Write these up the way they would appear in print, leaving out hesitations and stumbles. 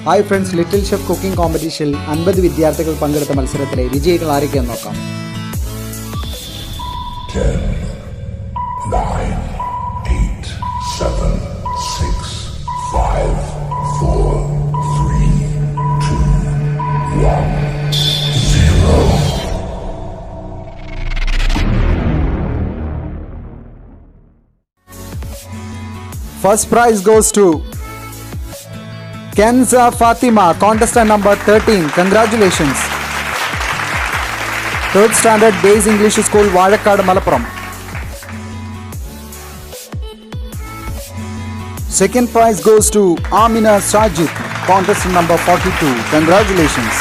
Hi friends, little chef cooking കോമ്പറ്റീഷനിൽ 50 വിദ്യാർത്ഥികൾ പങ്കെടുത്ത മത്സരത്തിലെ വിജയികൾ ആരൊക്കെയെന്ന് നോക്കാം. 10, 9, 8, 7, 6, 5, 4, 3, 2, 1, 0. First prize goes to Kenza Fatima, contestant number 13. Congratulations. 3rd Standard Base English School, Vazhakkad, Malappuram. Second prize goes to Amina Sajid, contestant number 42. Congratulations.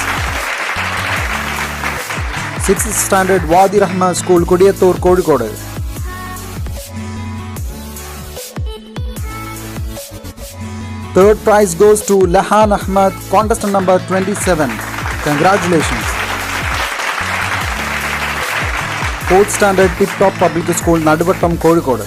6th Standard Wadi Rahma School, Kodiyattur, Kozhikode. Third prize goes to Lahan Ahmad, contestant number 27. Congratulations. 4th Standard Tip Top Public School, Naduvattam, Kozhikode.